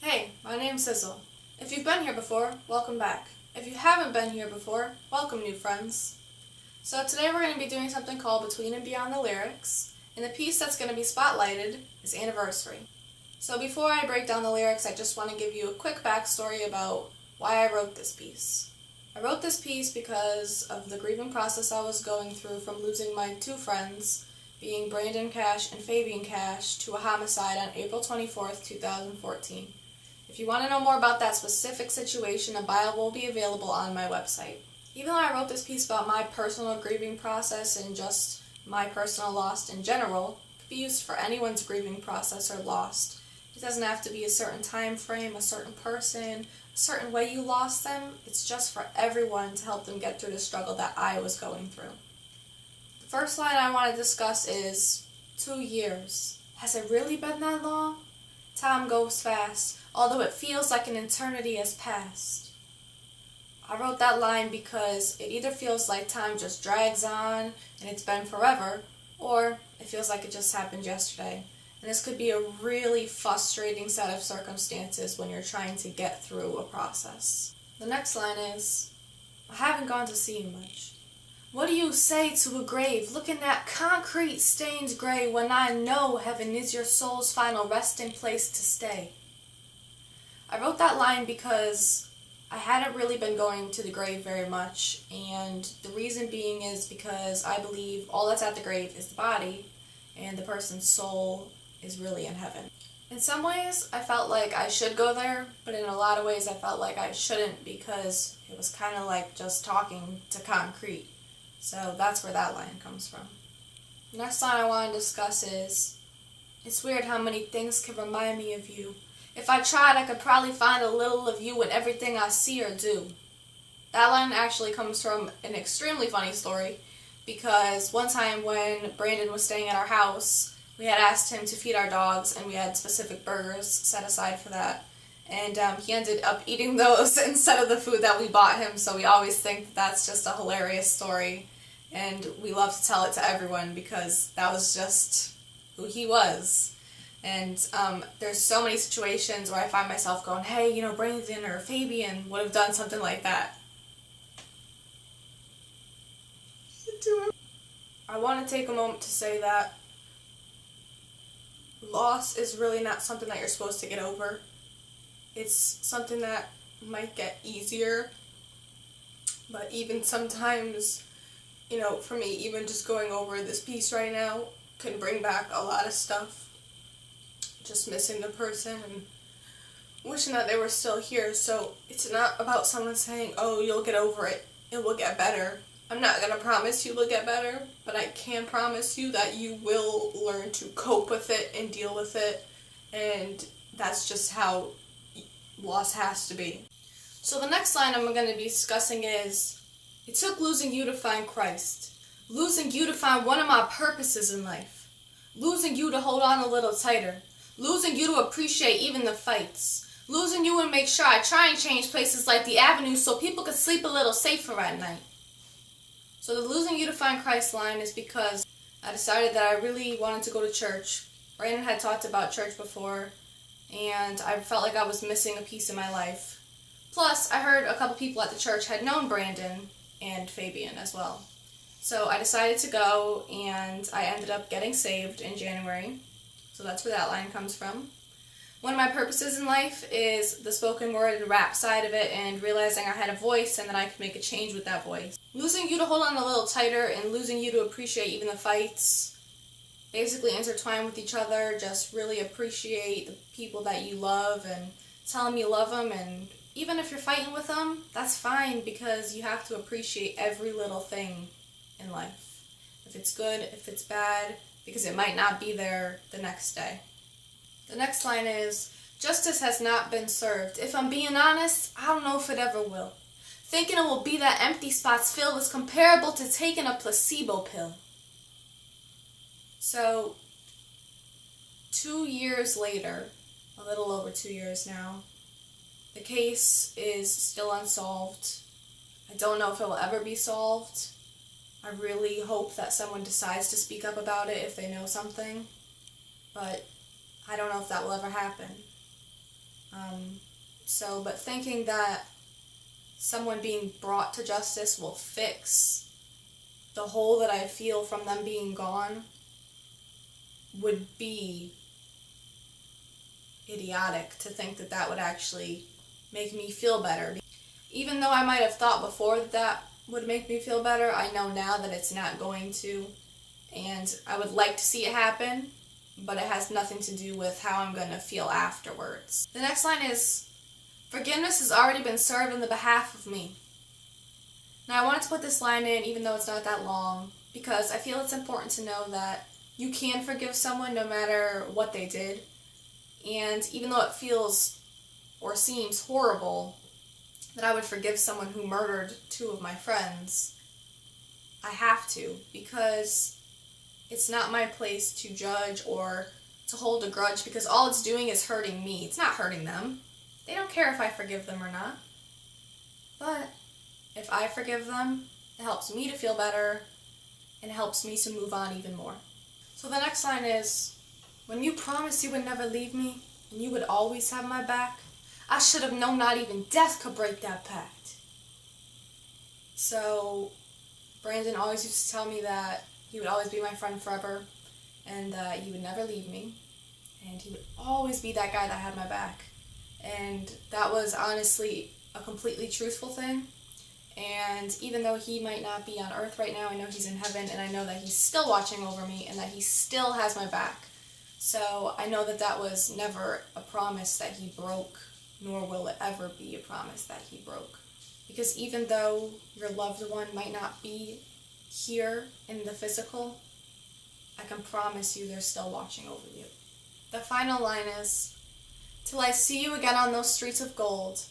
Hey, my name's Sizzle. If you've been here before, welcome back. If you haven't been here before, welcome new friends. So today we're going to be doing something called Between and Beyond the Lyrics, and the piece that's going to be spotlighted is Anniversary. So before I break down the lyrics, I just want to give you a quick backstory about why I wrote this piece. I wrote this piece because of the grieving process I was going through from losing my two friends, being Brandon Cash and Fabian Cash, to a homicide on April 24th, 2014. If you want to know more about that specific situation, a bio will be available on my website. Even though I wrote this piece about my personal grieving process and just my personal loss in general, it could be used for anyone's grieving process or loss. It doesn't have to be a certain time frame, a certain person, a certain way you lost them. It's just for everyone to help them get through the struggle that I was going through. The first line I want to discuss is 2 years. Has it really been that long? Time goes fast, although it feels like an eternity has passed. I wrote that line because it either feels like time just drags on and it's been forever, or it feels like it just happened yesterday. And this could be a really frustrating set of circumstances when you're trying to get through a process. The next line is, I haven't gone to see you much. What do you say to a grave looking at concrete stained gray when I know heaven is your soul's final resting place to stay? I wrote that line because I hadn't really been going to the grave very much, and the reason being is because I believe all that's at the grave is the body, and the person's soul is really in heaven. In some ways, I felt like I should go there, but in a lot of ways I felt like I shouldn't because it was kind of like just talking to concrete. So that's where that line comes from. The next line I want to discuss is, it's weird how many things can remind me of you. If I tried, I could probably find a little of you in everything I see or do. That line actually comes from an extremely funny story, because one time when Brandon was staying at our house, we had asked him to feed our dogs, and we had specific burgers set aside for that. And he ended up eating those instead of the food that we bought him, so we always think that that's just a hilarious story. And we love to tell it to everyone because that was just who he was. And there's so many situations where I find myself going, hey, Brandon or Fabian would have done something like that. I want to take a moment to say that loss is really not something that you're supposed to get over. It's something that might get easier, but even sometimes, for me, even just going over this piece right now can bring back a lot of stuff. Just missing the person and wishing that they were still here. So it's not about someone saying, oh, you'll get over it, it will get better. I'm not going to promise you will get better, but I can promise you that you will learn to cope with it and deal with it, and that's just how loss has to be. So the next line I'm going to be discussing is, it took losing you to find Christ, losing you to find one of my purposes in life, losing you to hold on a little tighter, losing you to appreciate even the fights, losing you and make sure I try and change places like the Avenue so people could sleep a little safer at night. So the losing you to find Christ line is because I decided that I really wanted to go to church. Brandon had talked about church before, and I felt like I was missing a piece in my life. Plus, I heard a couple people at the church had known Brandon and Fabian as well. So I decided to go, and I ended up getting saved in January. So that's where that line comes from. One of my purposes in life is the spoken word and rap side of it, and realizing I had a voice and that I could make a change with that voice. Losing you to hold on a little tighter and losing you to appreciate even the fights basically intertwine with each other. Just really appreciate the people that you love and tell them you love them, and even if you're fighting with them, that's fine because you have to appreciate every little thing in life. If it's good, if it's bad, because it might not be there the next day. The next line is, justice has not been served. If I'm being honest, I don't know if it ever will. Thinking it will be that empty spots filled is comparable to taking a placebo pill. So, 2 years later, a little over 2 years now, the case is still unsolved. I don't know if it will ever be solved. I really hope that someone decides to speak up about it if they know something, but I don't know if that will ever happen. But thinking that someone being brought to justice will fix the hole that I feel from them being gone would be idiotic to think that that would actually make me feel better. Even though I might have thought before that that would make me feel better, I know now that it's not going to, and I would like to see it happen, but it has nothing to do with how I'm going to feel afterwards. The next line is, forgiveness has already been served on the behalf of me. Now I wanted to put this line in even though it's not that long, because I feel it's important to know that you can forgive someone no matter what they did, and even though it feels or seems horrible that I would forgive someone who murdered 2 of my friends, I have to, because it's not my place to judge or to hold a grudge, because all it's doing is hurting me. It's not hurting them. They don't care if I forgive them or not. But if I forgive them, it helps me to feel better, and it helps me to move on even more. So the next line is, when you promised you would never leave me, and you would always have my back, I should have known not even death could break that pact. So Brandon always used to tell me that he would always be my friend forever, and that he would never leave me, and he would always be that guy that had my back. And that was honestly a completely truthful thing. And even though he might not be on earth right now, I know he's in heaven, and I know that he's still watching over me, and that he still has my back. So I know that that was never a promise that he broke, nor will it ever be a promise that he broke. Because even though your loved one might not be here in the physical, I can promise you they're still watching over you. The final line is, till I see you again on those streets of gold,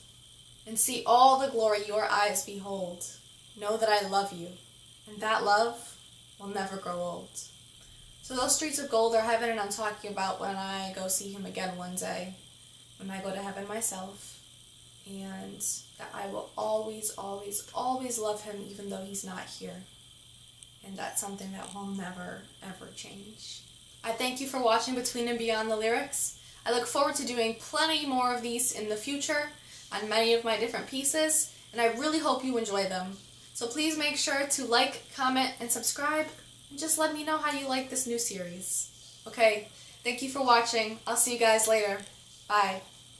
and see all the glory your eyes behold, know that I love you, and that love will never grow old. So those streets of gold are heaven, and I'm talking about when I go see him again one day, when I go to heaven myself, and that I will always, always, always love him even though he's not here. And that's something that will never, ever change. I thank you for watching Between and Beyond the Lyrics. I look forward to doing plenty more of these in the future on many of my different pieces, and I really hope you enjoy them. So please make sure to like, comment, and subscribe, and just let me know how you like this new series. Okay, thank you for watching. I'll see you guys later. Bye.